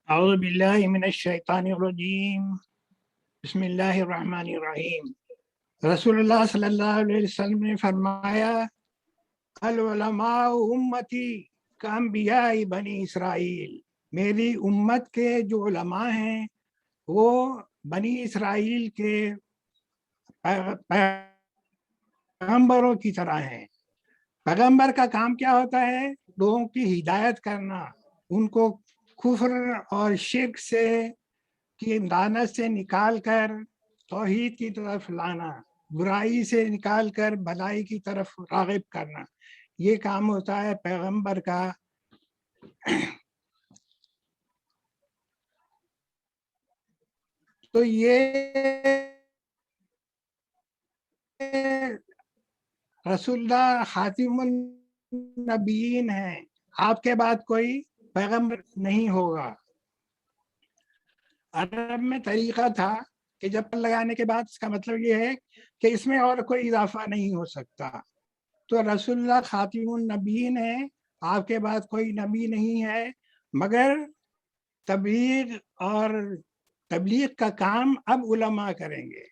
اعوذ باللہ من الشیطان الرجیم بسم اللہ الرحمن الرحیم۔ رسول اللہ صلی اللہ علیہ وسلم نے فرمایا العلماء امتی کانبیاء بنی اسرائیل، میری امت کے جو علماء ہیں وہ بنی اسرائیل کے پیغمبروں کی طرح ہیں۔ پیغمبر کا کام کیا ہوتا ہے؟ لوگوں کی ہدایت کرنا، ان کو کفر اور شرک سے کی لعنت سے نکال کر توحید کی طرف لانا، برائی سے نکال کر بھلائی کی طرف راغب کرنا، یہ کام ہوتا ہے پیغمبر کا۔ تو یہ رسول اللہ خاتم النبیین ہیں، آپ کے بعد کوئی پیغمبر نہیں ہوگا۔ عرب میں طریقہ تھا کہ جب پر لگانے کے بعد اس کا مطلب یہ ہے کہ اس میں اور کوئی اضافہ نہیں ہو سکتا۔ تو رسول اللہ خاتم النبیین ہے، آپ کے بعد کوئی نبی نہیں ہے، مگر تبلیغ کا کام اب علماء کریں گے۔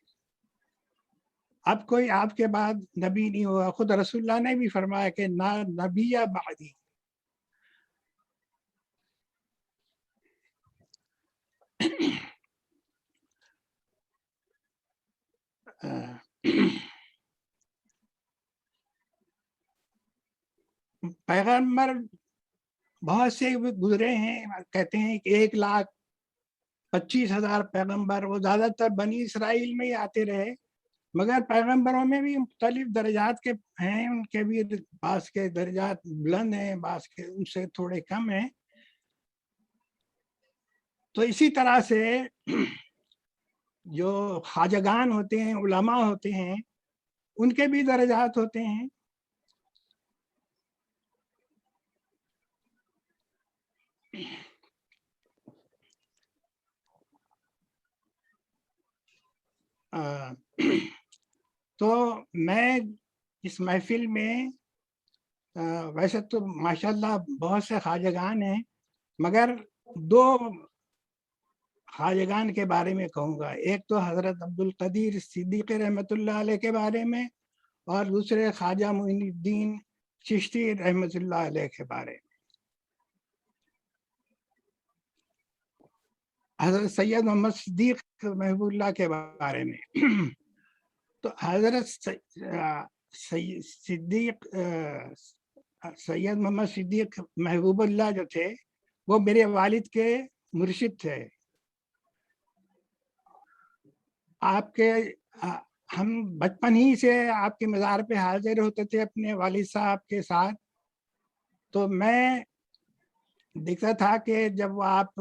اب کوئی آپ کے بعد نبی نہیں ہوگا۔ خود رسول اللہ نے بھی فرمایا کہ نا نبی بعدی۔ پیغمبر بہت سے گزرے ہیں، کہتے ہیں کہ 1,25,000 پیغمبر، وہ زیادہ تر بنی اسرائیل میں ہی آتے رہے، مگر پیغمبروں میں بھی مختلف درجات کے ہیں، ان کے بھی بعض کے درجات بلند ہیں، بعض کے ان سے تھوڑے کم ہیں۔ تو اسی طرح سے جو خواجگان ہوتے ہیں، علماء ہوتے ہیں، ان کے بھی درجات ہوتے ہیں۔ تو میں اس محفل میں ویسے تو ماشاءاللہ بہت سے خواجگان ہیں، مگر دو خواجگان کے بارے میں کہوں گا۔ ایک تو حضرت عبدالقدیر صدیقی رحمۃ اللہ علیہ کے بارے میں، اور دوسرے خواجہ معین الدین چشتی رحمۃ اللہ علیہ کے بارے میں۔ حضرت سید محمد صدیق محبوب اللہ کے بارے میں تو حضرت سید محمد صدیق محبوب اللہ جو تھے وہ میرے والد کے مرشد تھے۔ آپ کے ہم بچپن ہی سے آپ کے مزار پہ حاضر ہوتے تھے اپنے والد صاحب کے ساتھ۔ تو میں دیکھتا تھا کہ جب آپ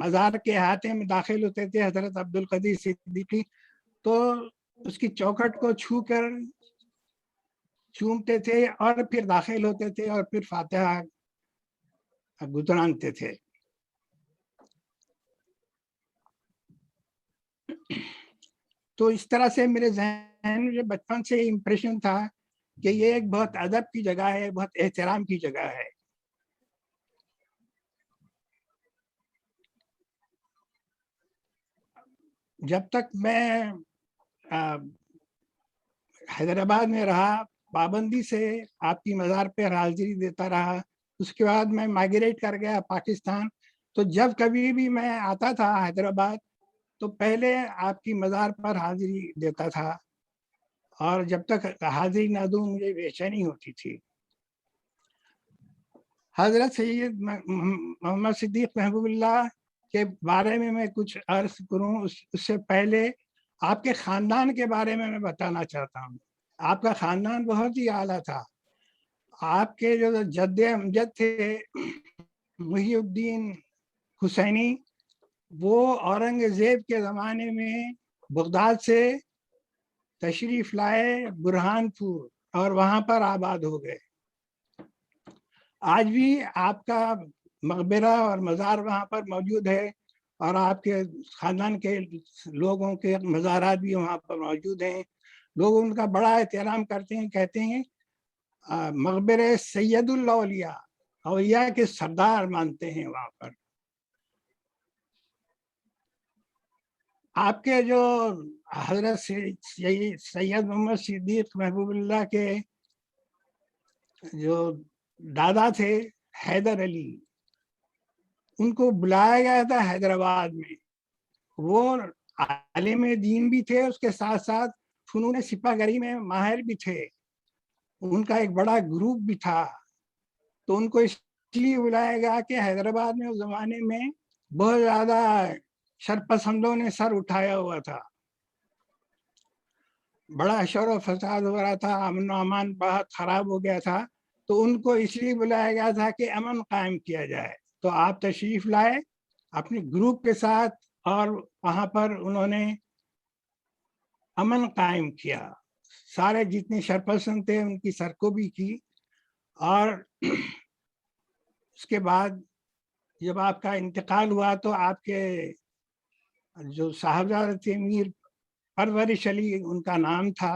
مزار کے احاطے میں داخل ہوتے تھے حضرت عبدالقدیر صدیقی، تو اس کی چوکھٹ کو چھو کر چومتے تھے اور پھر داخل ہوتے تھے اور پھر فاتحہ گزرانتے تھے۔ تو اس طرح سے میرے ذہن میں بچپن سے امپریشن تھا کہ یہ ایک بہت ادب کی جگہ ہے، بہت احترام کی جگہ ہے۔ جب تک میں حیدرآباد میں رہا، پابندی سے آپ کی مزار پہ حاضری دیتا رہا۔ اس کے بعد میں مائگریٹ کر گیا پاکستان۔ تو جب کبھی بھی میں آتا تھا حیدرآباد تو پہلے آپ کی مزار پر حاضری دیتا تھا، اور جب تک حاضری نہ دوں مجھے بے چینی ہوتی تھی۔ حضرت سید محمد صدیق محبوب اللہ کے بارے میں کچھ عرض کروں، اس سے پہلے آپ کے خاندان کے بارے میں بتانا چاہتا ہوں۔ آپ کا خاندان بہت ہی اعلیٰ تھا۔ آپ کے جو جد امجد تھے محی الدین حسینی، وہ اورنگزیب کے زمانے میں بغداد سے تشریف لائے برہان پور، اور وہاں پر آباد ہو گئے۔ آج بھی آپ کا مقبرہ اور مزار وہاں پر موجود ہے، اور آپ کے خاندان کے لوگوں کے مزارات بھی وہاں پر موجود ہیں۔ لوگ ان کا بڑا احترام کرتے ہیں، کہتے ہیں مقبرہ سید الاولیاء، اولیاء کے سردار مانتے ہیں وہاں پر۔ آپ کے جو حضرت سید محمد صدیق محبوب اللہ کے جو دادا تھے حیدر علی، ان کو بلایا گیا تھا حیدرآباد میں. وہ عالم دین بھی تھے، اس کے ساتھ ساتھ فنون سپہ گری میں ماہر بھی تھے. ان کا ایک بڑا گروپ بھی تھا. تو ان کو اس لیے بلایا گیا کہ حیدرآباد میں اس زمانے میں بہت زیادہ شرپسندوں نے سر اٹھایا ہوا تھا، بڑا شور و فساد ہو رہا تھا، امن و امان بہت خراب ہو گیا تھا. تو ان کو اس لیے بلایا گیا تھا کہ امن قائم کیا جائے. تو آپ تشریف لائے اپنے گروپ کے ساتھ، اور وہاں پر انہوں نے امن قائم کیا. سارے جتنے شرپسند تھے ان کی سرکوبی کی. اور اس کے بعد جب آپ کا انتقال ہوا تو آپ کے جو صاحبزادہ تھے میر پرورش علی ان کا نام تھا،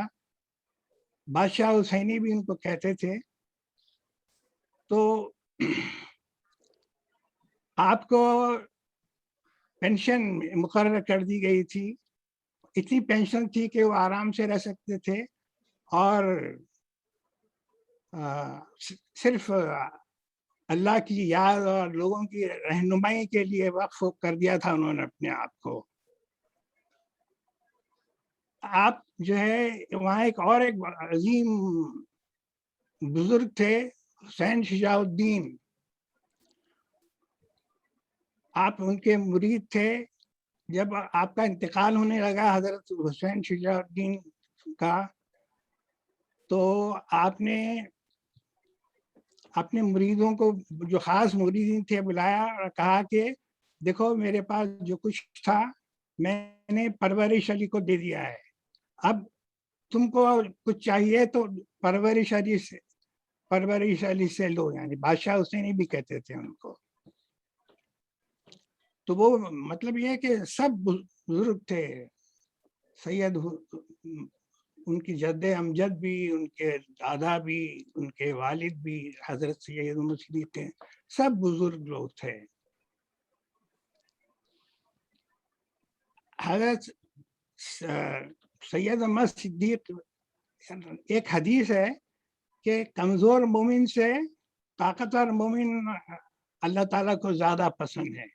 بادشاہ حسینی بھی ان کو کہتے تھے. تو آپ کو پینشن مقرر کر دی گئی تھی. اتنی پینشن تھی کہ وہ آرام سے رہ سکتے تھے، اور صرف اللہ کی یاد اور لوگوں کی رہنمائی کے لیے وقف کر دیا تھا انہوں نے اپنے آپ کو. آپ جو ہے وہاں ایک عظیم بزرگ تھے حسین شجاع الدین، آپ ان کے مرید تھے. جب آپ کا انتقال ہونے لگا حضرت حسین شجاع الدین کا، تو آپ نے اپنے مریدوں کو، جو خاص مریدین تھے، بلایا اور کہا کہ دیکھو میرے پاس جو کچھ تھا میں نے پرورش علی کو دے دیا ہے، اب تم کو کچھ چاہیے تو پرورش علی سے لو. یعنی بادشاہ حسینی بھی کہتے تھے ان کو. تو وہ مطلب یہ ہے کہ سب بزرگ تھے. سید ان کی جد امجد بھی، ان کے دادا بھی، ان کے والد بھی حضرت سید محمد صدیق تھے. سب بزرگ لوگ تھے. حضرت سید محمد صدیق، ایک حدیث ہے کہ کمزور مومن سے طاقتور مومن اللہ تعالیٰ کو زیادہ پسند ہے،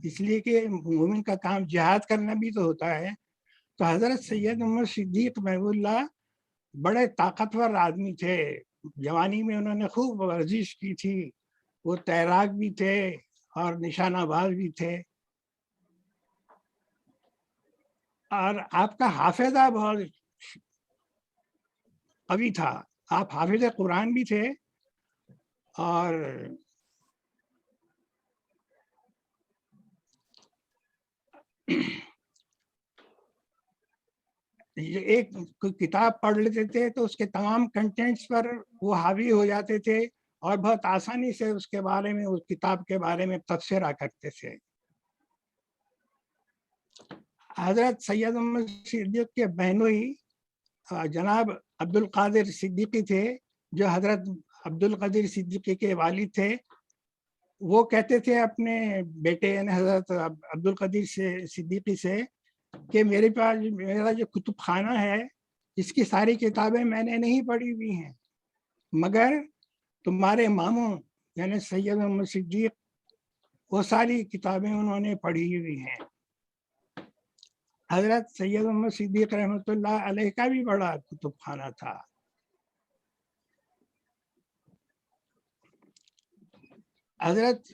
اس لیے کہ مومن کا کام جہاد کرنا بھی تو ہوتا ہے. تو حضرت سید محمد صدیق محبوب اللہ بڑے طاقتور آدمی تھے. جوانی میں انہوں نے خوب ورزش کی تھی. وہ تیراک بھی تھے اور نشانہ باز بھی تھے. اور آپ کا حافظہ بہت قوی تھا. آپ حافظ قرآن بھی تھے. اور ایک کوئی کتاب پڑھ لیتے تھے تو اس کے تمام کنٹینٹس پر وہ حاوی ہو جاتے تھے، اور بہت آسانی سے اس کے بارے میں، اس کتاب کے بارے میں تبصرہ کرتے تھے. حضرت سید محمد صدیق کے بہنوئی جناب عبد القادر صدیقی تھے، جو حضرت عبد القادر صدیقی کے والد تھے. وہ کہتے تھے اپنے بیٹے یعنی حضرت عبد القادر صدیقی سے کہ میرے پاس میرا جو کتب خانہ ہے اس کی ساری کتابیں میں نے نہیں پڑھی ہوئی ہیں، مگر تمہارے ماموں یعنی سید محمد صدیق وہ ساری کتابیں انہوں نے پڑھی ہوئی ہیں. حضرت سید محمد صدیق رحمۃ اللہ علیہ کا بھی بڑا کتب خانہ تھا. حضرت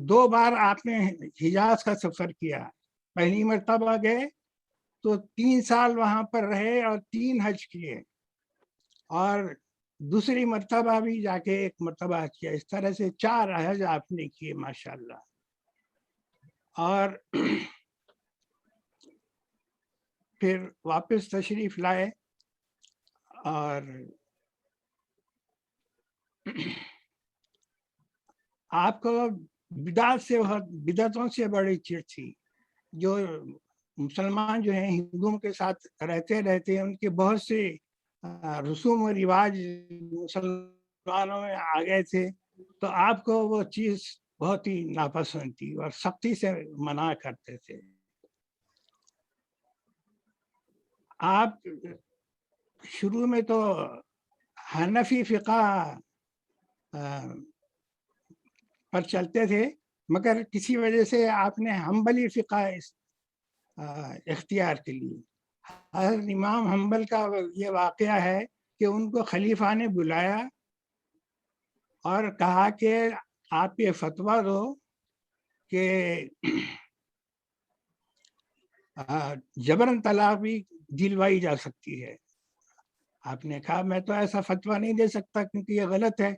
دو بار آپ نے حجاز کا سفر کیا. پہلی مرتبہ گئے تو 3 سال وہاں پر رہے اور 3 حج کیے، اور دوسری مرتبہ بھی جا کے 1 مرتبہ حج کیا. اس طرح سے 4 حج آپ نے کیے ماشاءاللہ. اور پھر واپس تشریف لائے، اور آپ کو بدعتوں سے بڑی چڑ تھی. جو مسلمان جو ہیں ہندوؤں کے ساتھ رہتے ان کے بہت سے رسوم و رواج مسلمانوں میں آ گئے تھے، تو آپ کو وہ چیز بہت ہی ناپسند تھی اور سختی سے منع کرتے تھے. آپ شروع میں تو حنفی فقہ پر چلتے تھے، مگر کسی وجہ سے آپ نے حنبلی فقہ اختیار کے لیے. حضرت امام حنبل کا یہ واقعہ ہے کہ ان کو خلیفہ نے بلایا اور کہا کہ آپ یہ فتویٰ دو کہ جبرن طلاق بھی دلوائی جا سکتی ہے. آپ نے کہا میں تو ایسا فتویٰ نہیں دے سکتا کیونکہ یہ غلط ہے.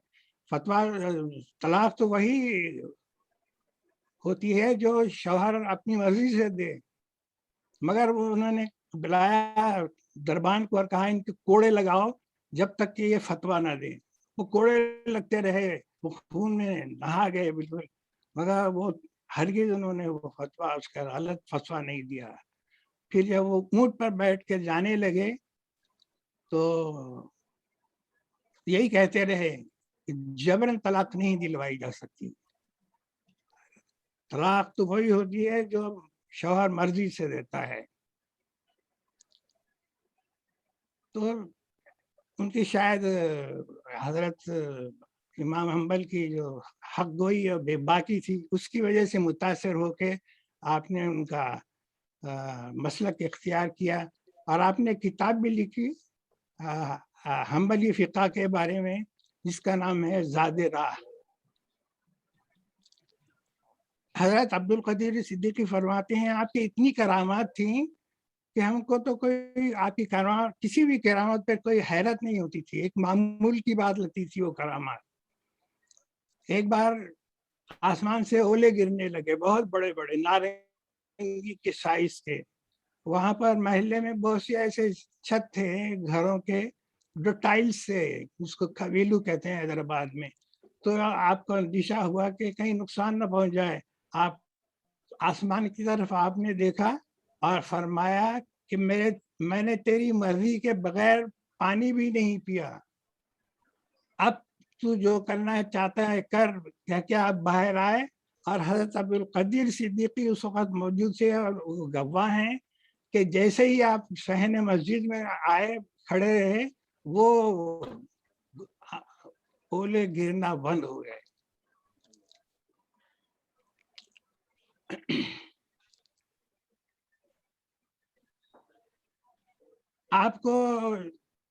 فتویٰ طلاق تو وہی ہوتی ہے جو شوہر اپنی مرضی سے دے. مگر انہوں نے بلایا دربان کو اور کہا ان کے کوڑے لگاؤ جب تک کہ یہ فتویٰ نہ دیں. وہ کوڑے لگتے رہے، وہ خون میں نہا گئے بالکل، مگر وہ ہرگز انہوں نے وہ فتویٰ اس کا غلط فتویٰ نہیں دیا. پھر جب وہ اونٹ پر بیٹھ کے جانے لگے تو یہی کہتے رہے کہ جبرن طلاق نہیں دلوائی جا سکتی. طلاق تو وہی ہوتی ہے جو شوہر مرضی سے دیتا ہے. تو ان کی شاید حضرت امام حنبل کی جو حق گوئی اور بے باکی تھی اس کی وجہ سے متاثر ہو کے آپ نے ان کا مسلک اختیار کیا اور آپ نے کتاب بھی لکھی حنبلی فقہ کے بارے میں جس کا نام ہے زاد راہ. حضرت عبد القدیر صدیقی فرماتے ہیں آپ کی اتنی کرامات تھیں کہ ہم کو تو کوئی آپ کی کرامات کسی بھی کرامت پر کوئی حیرت نہیں ہوتی تھی، ایک معمول کی بات لگتی تھی وہ کرامات. ایک بار آسمان سے اولے گرنے لگے بہت بڑے بڑے نارنگی کے سائز کے. وہاں پر محلے میں بہت سے ایسے چھت تھے گھروں کے جو ٹائلز سے، اس کو کھویلو کہتے ہیں حیدرآباد میں. تو آپ کو اندیشہ ہوا کہ کہیں نقصان نہ پہنچ جائے. آپ آسمان کی طرف آپ نے دیکھا اور فرمایا کہ میں نے تیری مرضی کے بغیر پانی بھی نہیں پیا، اب تو جو کرنا چاہتا ہے کر. کہ آپ باہر آئے اور حضرت عبد القدیر صدیقی اس وقت موجود تھے اور گواہ ہیں کہ جیسے ہی آپ صحن مسجد میں آئے کھڑے رہے وہ اولے گرنا بند ہو گئے. آپ کو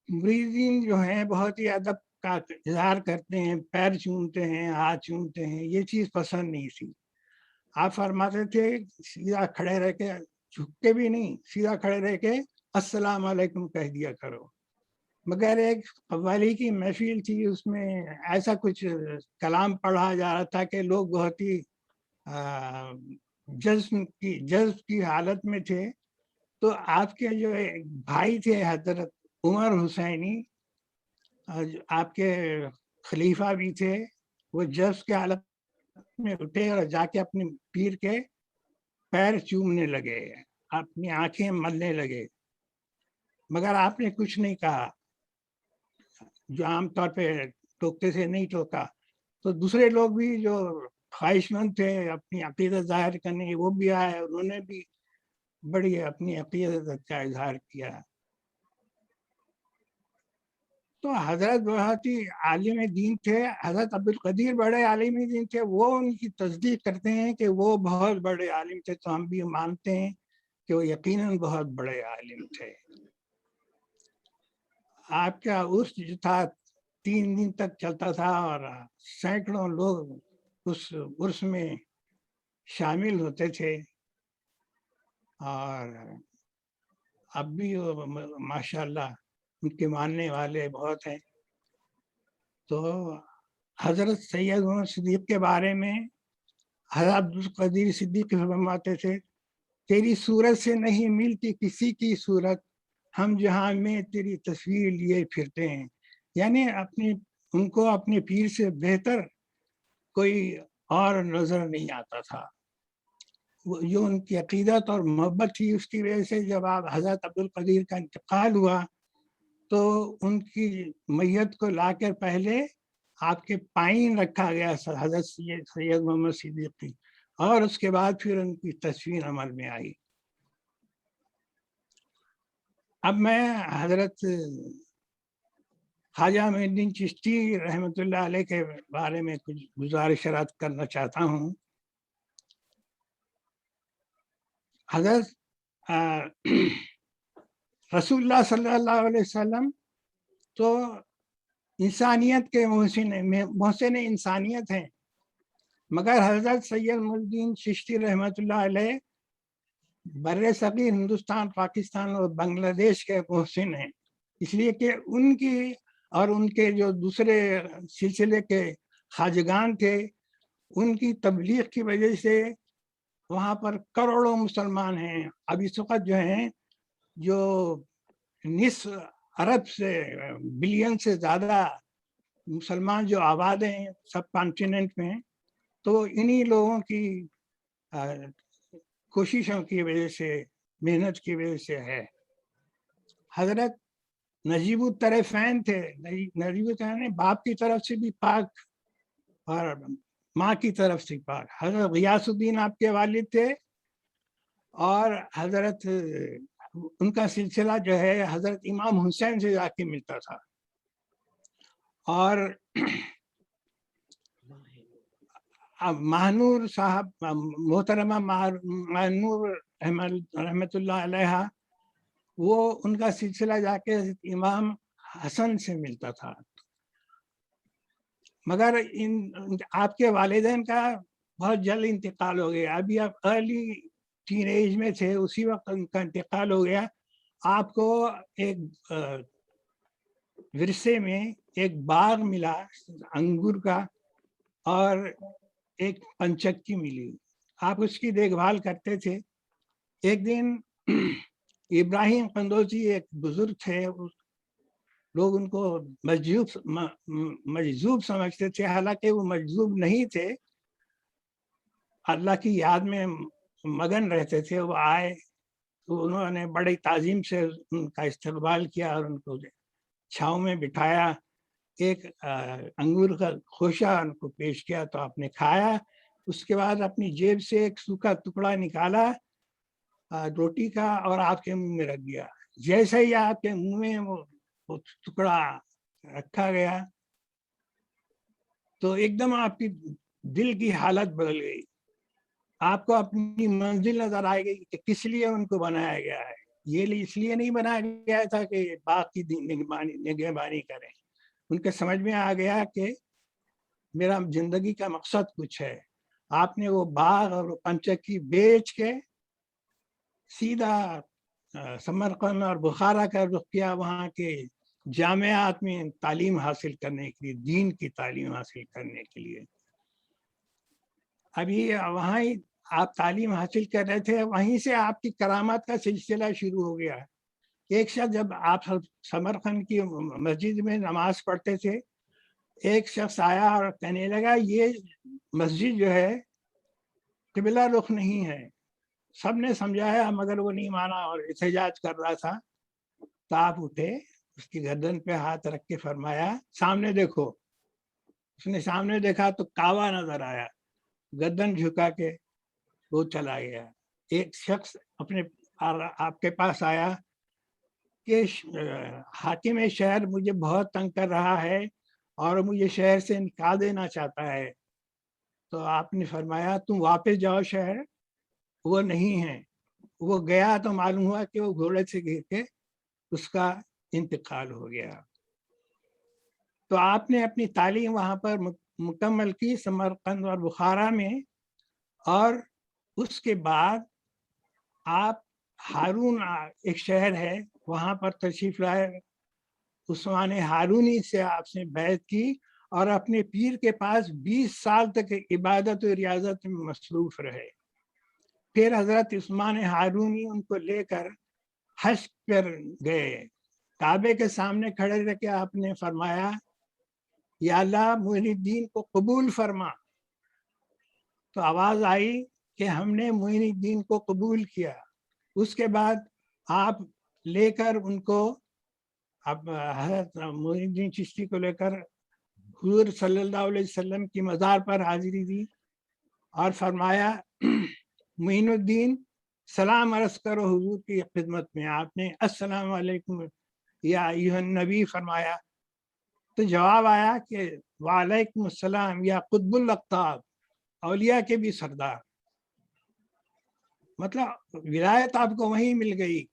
مریدین جو ہیں بہت ہی ادب کا اظہار کرتے ہیں، پیر چومتے ہیں، ہاتھ چومتے ہیں، یہ چیز پسند نہیں تھی. آپ فرماتے تھے سیدھا کھڑے رہ کے، جھک کے بھی نہیں، سیدھا کھڑے رہ کے السلام علیکم کہہ دیا کرو. مگر ایک قوالی کی محفل تھی، اس میں ایسا کچھ کلام پڑھا جا رہا تھا کہ لوگ بہت ہی جذب کی حالت میں تھے. تو آپ کے جو بھائی تھے حضرت عمر حسینی، آپ کے خلیفہ بھی تھے، وہ جذب کے حالت میں اٹھے اور جا کے اپنے پیر کے پیر چومنے لگے، اپنی آنکھیں ملنے لگے. مگر آپ نے کچھ نہیں کہا، جو عام طور پہ ٹوکتے سے نہیں ٹوکا. تو دوسرے لوگ بھی جو خواہش مند تھے اپنی عقیدت ظاہر کرنے کے وہ بھی آئے، انہوں نے بھی بڑی اپنی عقیدت کا اظہار کیا. تو حضرت بہت ہی عالم دین تھے. حضرت عبد القدیر بڑے عالم دین تھے، وہ ان کی تصدیق کرتے ہیں کہ وہ بہت بڑے عالم تھے، تو ہم بھی مانتے ہیں کہ وہ یقیناً بہت بڑے عالم تھے. آپ کا عرس جو تھا 3 دن تک چلتا تھا اور سینکڑوں لوگ اس عرس میں شامل ہوتے تھے. اور اب بھی ماشاءاللہ ان کے ماننے والے بہت ہیں. تو حضرت سید عمر صدیق کے بارے میں حضرت عبد القدیر صدیق فرماتے تھے تیری صورت سے نہیں ملتی کسی کی صورت، ہم جہاں میں تیری تصویر لیے پھرتے ہیں. یعنی ان کو اپنے پیر سے بہتر کوئی اور نظر نہیں آتا تھا. جو ان کی عقیدت اور محبت تھی اس کی وجہ سے جب آپ حضرت عبد القدیر کا انتقال ہوا تو ان کی میت کو لا کر پہلے آپ کے پائیں رکھا گیا حضرت سید محمد صدیق کی، اور اس کے بعد پھر ان کی تصویر عمل میں آئی۔ اب میں حضرت خواجہ معین الدین چشتی رحمۃ اللہ علیہ کے بارے میں کچھ گزارشات کرنا چاہتا ہوں۔ حضرت رسول اللہ صلی اللہ علیہ وسلم تو انسانیت کے محسن انسانیت ہیں، مگر حضرت سید محی الدین چشتی رحمۃ اللہ علیہ بر صغیر ہندوستان، پاکستان اور بنگلہ دیش کے محسن ہیں، اس لیے کہ ان کی اور ان کے جو دوسرے سلسلے کے خواجگان تھے، ان کی تبلیغ کی وجہ سے وہاں پر کروڑوں مسلمان ہیں۔ اب اس وقت جو ہیں، جو نصف ارب سے بلین سے زیادہ مسلمان جو آباد ہیں سب کانٹیننٹ میں، تو انہی لوگوں کی کوششوں کی وجہ سے، محنت کی وجہ سے ہے۔ حضرت نجیب الطرفین تھے، نجیب الطرفین باپ کی طرف سے بھی پاک اور ماں کی طرف سے پاک۔ حضرت غیاث الدین آپ کے والد تھے، اور حضرت ان کا سلسلہ جو ہے حضرت امام حسین سے جا کے ملتا تھا۔ اور ماہنور صاحب، محترمہ ماہنور رحمۃ اللہ علیہ، وہ ان کا سلسلہ جا کے امام حسن سے ملتا تھا۔ مگر آپ کے والدین کا بہت جلد انتقال ہو گیا، ابھی آپ ارلی ٹین ایج میں تھے، اسی وقت ان کا انتقال ہو گیا۔ آپ کو ایک ورثے میں ایک باغ ملا انگور کا، اور ایک پنچکی ملی، آپ اس کی دیکھ بھال کرتے تھے۔ ایک دن ابراہیم قندوزی ایک بزرگ تھے، لوگ ان کو مجذوب سمجھتے تھے، حالانکہ وہ مجذوب نہیں تھے، اللہ کی یاد میں مگن رہتے تھے۔ وہ آئے تو انہوں نے بڑی تعظیم سے ان کا استقبال کیا اور ان کو چھاؤں میں بٹھایا، ایک انگور کا خوشہ ان کو پیش کیا تو آپ نے کھایا۔ اس کے بعد اپنی جیب سے ایک سوکھا ٹکڑا نکالا روٹی کا اور آپ کے منہ میں رکھ دیا۔ جیسے ہی آپ کے منہ میں وہ ٹکڑا رکھا گیا تو ایک دم آپ کی دل کی حالت بدل گئی، آپ کو اپنی منزل نظر آئے گی کہ کس لیے ان کو بنایا گیا ہے۔ یہ اس لیے نہیں بنایا گیا تھا کہ باغ کی نگہبانی کریں، ان کے سمجھ میں آ گیا کہ میرا زندگی کا مقصد کچھ ہے۔ آپ نے وہ باغ اور پنچکی بیچ کے سیدھا سمرقند اور بخارا کا رخ کیا، وہاں کے جامعات میں تعلیم حاصل کرنے کے لیے، دین کی تعلیم حاصل کرنے کے لیے۔ ابھی وہاں ہی آپ تعلیم حاصل کر رہے تھے، وہیں سے آپ کی کرامات کا سلسلہ شروع ہو گیا۔ ایک شخص، جب آپ سمرقند کی مسجد میں نماز پڑھتے تھے، ایک شخص آیا اور کہنے لگا یہ مسجد جو ہے قبلہ رخ نہیں ہے۔ سب نے سمجھایا مگر وہ نہیں مانا اور احتجاج کر رہا تھا، تو آپ اٹھے، اس کی گردن پہ ہاتھ رکھ کے فرمایا سامنے دیکھو۔ اس نے سامنے دیکھا تو کعبہ نظر آیا، گردن جھکا کے وہ چلا گیا۔ ایک شخص آپ کے پاس آیا کہ حاکم شہر مجھے بہت تنگ کر رہا ہے اور مجھے شہر سے نکال دینا چاہتا ہے، تو آپ نے فرمایا تم واپس جاؤ شہر، وہ نہیں ہے۔ وہ گیا تو معلوم ہوا کہ وہ گھوڑے سے گر کے اس کا انتقال ہو گیا۔ تو آپ نے اپنی تعلیم وہاں پر مکمل کی سمرقند اور بخارا میں، اور اس کے بعد آپ ہارون ایک شہر ہے وہاں پر تشریف لائے، عثمان ہارونی سے آپ نے بیعت کی اور اپنے پیر کے پاس 20 سال تک عبادت و ریاضت میں مصروف رہے۔ پھر حضرت عثمان ہارونی ان کو لے کر حج پر گئے، کعبے کے سامنے کھڑے رہ کے آپ نے فرمایا یا اللہ معین الدین کو قبول فرما۔ تو آواز آئی کہ ہم نے معین الدین کو قبول کیا۔ اس کے بعد آپ لے کر ان کو، اب حضرت معین الدین چشتی کو لے کر حضور صلی اللہ علیہ وسلم کی مزار پر حاضری دی اور فرمایا معین الدین سلام عرض کرو حضور کی خدمت میں. آپ نے السلام علیکم یا ایھا النبی فرمایا تو جواب آیا کہ وعلیکم السلام یا قطب الاقطاب، اولیاء کے بھی سردار. مطلب ولایت آپ کو وہیں مل گئی.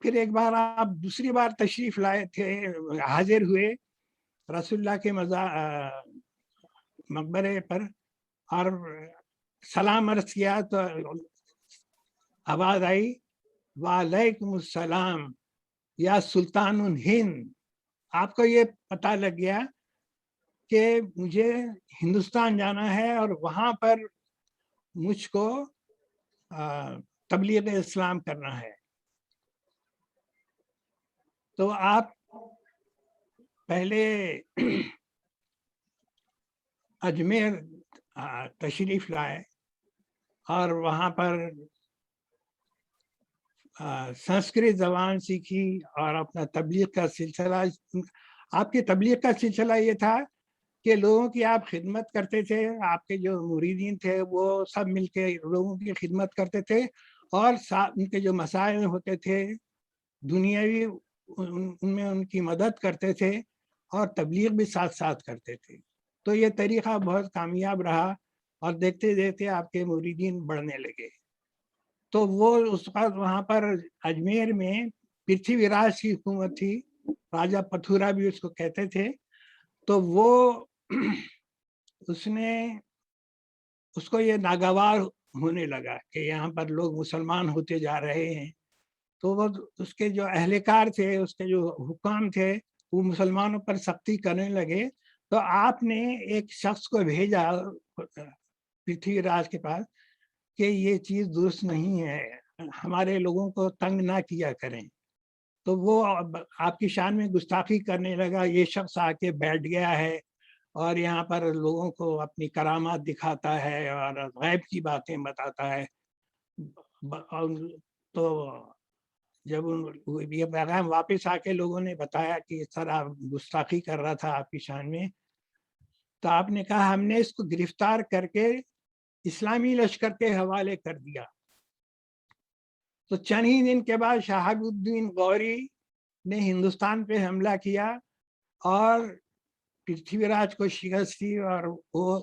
پھر ایک بار آپ دوسری بار تشریف لائے تھے، حاضر ہوئے رسول اللہ کے مقبرے پر اور سلام عرض کیا تو آواز آئی وعلیکم السلام یا سلطان الہند. آپ کو یہ پتہ لگ گیا کہ مجھے ہندوستان جانا ہے اور وہاں پر مجھ کو تبلیغ اسلام کرنا ہے. تو آپ پہلے اجمیر تشریف لائے اور وہاں پر سنسکرت زبان سیکھی اور اپنا تبلیغ کا سلسلہ. آپ کی تبلیغ کا سلسلہ یہ تھا کہ لوگوں کی آپ خدمت کرتے تھے، آپ کے جو مریدین تھے وہ سب مل کے لوگوں کی خدمت کرتے تھے اور ان کے جو مسائل ہوتے تھے دنیاوی ان میں ان کی مدد کرتے تھے اور تبلیغ بھی ساتھ ساتھ کرتے تھے. تو یہ طریقہ بہت کامیاب رہا اور دیکھتے دیکھتے آپ کے مریدین بڑھنے لگے. تو وہ اس وقت وہاں پر اجمیر میں پرتھوی راج کی حکومت تھی، راجہ پتھورا بھی اس کو کہتے تھے. تو وہ اس کو یہ ناگوار ہونے لگا کہ یہاں پر لوگ مسلمان ہوتے جا رہے ہیں. تو وہ اس کے جو اہلکار تھے، اس کے جو حکام تھے، وہ مسلمانوں پر سختی کرنے لگے. تو آپ نے ایک شخص کو بھیجا پرتھوی راج کے پاس کہ یہ چیز درست نہیں ہے، ہمارے لوگوں کو تنگ نہ کیا کریں. تو وہ آپ کی شان میں گستاخی کرنے لگا. یہ شخص آ کے بیٹھ گیا ہے اور یہاں پر لوگوں کو اپنی کرامات دکھاتا ہے اور غیب کی باتیں بتاتا ہے. تو جب یہ پیغام واپس آ کے لوگوں نے بتایا کہ اس طرح گستاخی کر رہا تھا آپ کی شان میں، تو آپ نے کہا ہم نے اس کو گرفتار کر کے اسلامی لشکر کے حوالے کر دیا. تو چند ہی دن کے بعد شہاب الدین غوری نے ہندوستان پہ حملہ کیا اور پرتھوی راج کو شکست دی اور وہ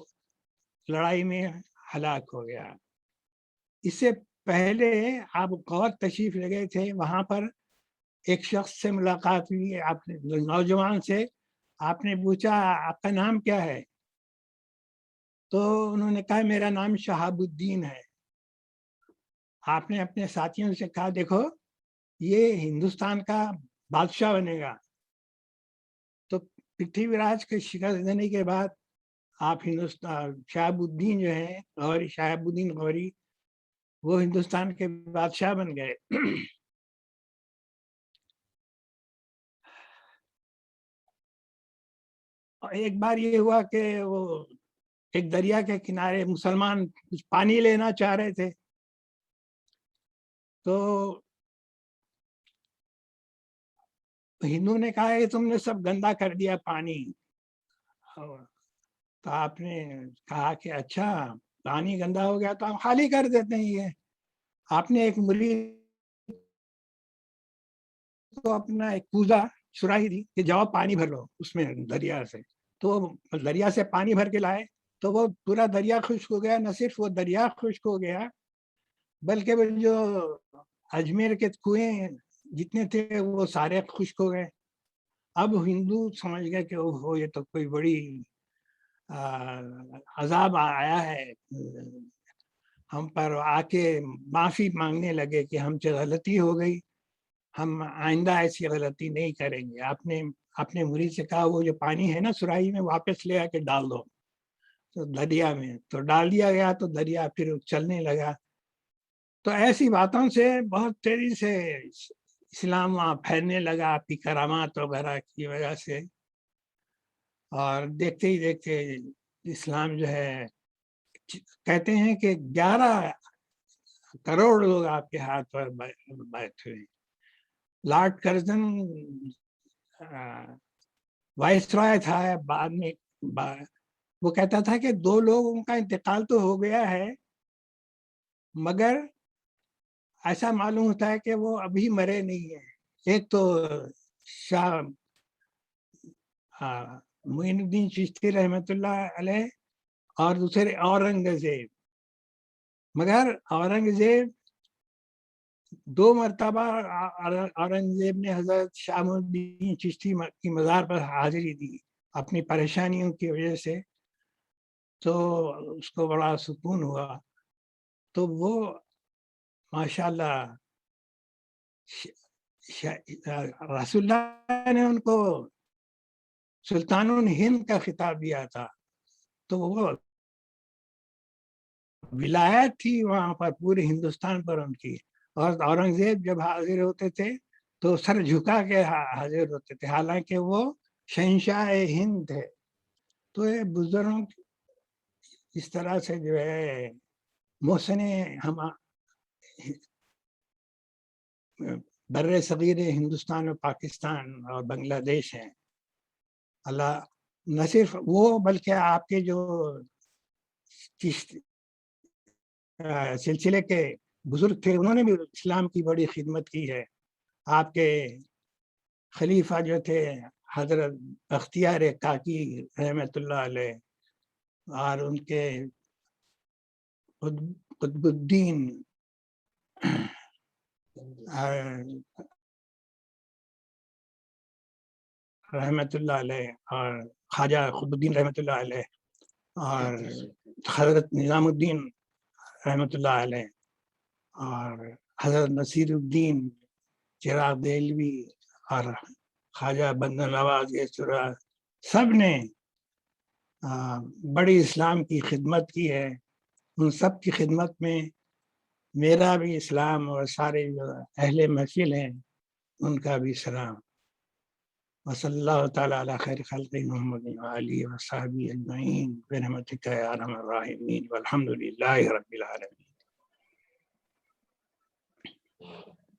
لڑائی میں ہلاک ہو گیا. اس سے پہلے آپ غور تشریف لے گئے تھے، وہاں پر ایک شخص سے ملاقات ہوئی، آپ نے نوجوان سے. آپ نے پوچھا آپ کا نام کیا ہے؟ تو انہوں نے کہا میرا نام شہاب الدین ہے. آپ نے اپنے ساتھیوں سے کہا دیکھو یہ ہندوستان کا بادشاہ بنے گا. تو پرتھوی راج کے شکست دینے کے بعد آپ شہاب الدین جو ہے غوری، شہاب الدین غوری، وہ ہندوستان کے بادشاہ بن گئے. ایک بار یہ ہوا کہ وہ ایک دریا کے کنارے مسلمان کچھ پانی لینا چاہ رہے تھے. تو ہندو نے کہا کہ تم نے سب گندا کر دیا پانی. تو آپ نے کہا کہ اچھا پانی گندا ہو گیا تو ہم خالی کر دیتے ہیں. یہ آپ نے ایک مرید کو اپنا ایک کوزہ سراہی دی کہ جاؤ پانی بھر لو اس میں دریا سے. تو دریا سے پانی بھر کے لائے تو وہ پورا دریا خشک ہو گیا. نہ صرف وہ دریا خشک ہو گیا بلکہ وہ جو اجمیر کے کنویں جتنے تھے وہ سارے خشک ہو گئے. اب ہندو سمجھ گئے کہ اوہ یہ تو کوئی بڑی عذاب آیا ہے ہم پر. آ کے معافی مانگنے لگے کہ ہم سے غلطی ہو گئی، ہم آئندہ ایسی غلطی نہیں کریں گے. آپ نے اپنے مرید سے کہا وہ جو پانی ہے نا سراہی میں واپس لے آ کے ڈال دو تو دریا میں. تو ڈال دیا گیا تو دریا پھر چلنے لگا. تو ایسی باتوں سے بہت تیزی سے اسلام وہاں پھیلنے لگا آپ کی کرامات وغیرہ کی وجہ سے. اور دیکھتے ہی دیکھتے اسلام جو ہے، کہتے ہیں کہ 11 کروڑ لوگ آپ کے ہاتھ پر بیٹھے ہوئے. لارڈ کرزن وائس رائے تھا بعد میں، وہ کہتا تھا کہ 2 لوگوں کا انتقال تو ہو گیا ہے مگر ایسا معلوم ہوتا ہے کہ وہ ابھی مرے نہیں ہیں. ایک تو شاہ معین الدین چشتی رحمۃ اللہ علیہ اور دوسرے اورنگزیب. مگر اورنگزیب 2 مرتبہ اورنگزیب نے حضرت شاہ معین الدین چشتی کی مزار پر حاضری دی اپنی پریشانیوں کی وجہ سے، تو اس کو بڑا سکون ہوا. تو وہ ماشاءاللہ رسول اللہ نے ان کو سلطان ہند کا خطاب دیا تھا، تو وہ ولایت تھی وہاں پر پورے ہندوستان پر ان کی. اور اورنگزیب جب حاضر ہوتے تھے تو سر جھکا کے حاضر ہوتے تھے، حالانکہ وہ شہنشاہ ہند تھے. تو یہ بزرگوں اس طرح سے جو ہے محسن ہم بر صغیر ہندوستان اور پاکستان اور بنگلہ دیش ہیں. اللہ نہ صرف وہ بلکہ آپ کے جو سلسلے کے بزرگ تھے انہوں نے بھی اسلام کی بڑی خدمت کی ہے. آپ کے خلیفہ جو تھے حضرت بختیار کاکی رحمۃ اللہ علیہ، اور ان کے قطب الدین رحمۃ اللہ علیہ، اور خواجہ قطب الدین رحمۃ اللہ علیہ، اور حضرت نظام الدین رحمۃ اللہ علیہ، اور حضرت نصیر الدین چراغ دہلوی، اور خواجہ بندہ نواز سب نے بڑی اسلام کی خدمت کی ہے. ان سب کی خدمت میں میرا بھی اسلام اور سارے جو اہل محفل ہیں ان کا بھی سلام. وصلی اللہ تعالیٰ علی خیر خلق محمد وآلہ وصحبہ اجمعین برحمتک یا ارحم الراحمین والحمد للہ رب العالمین.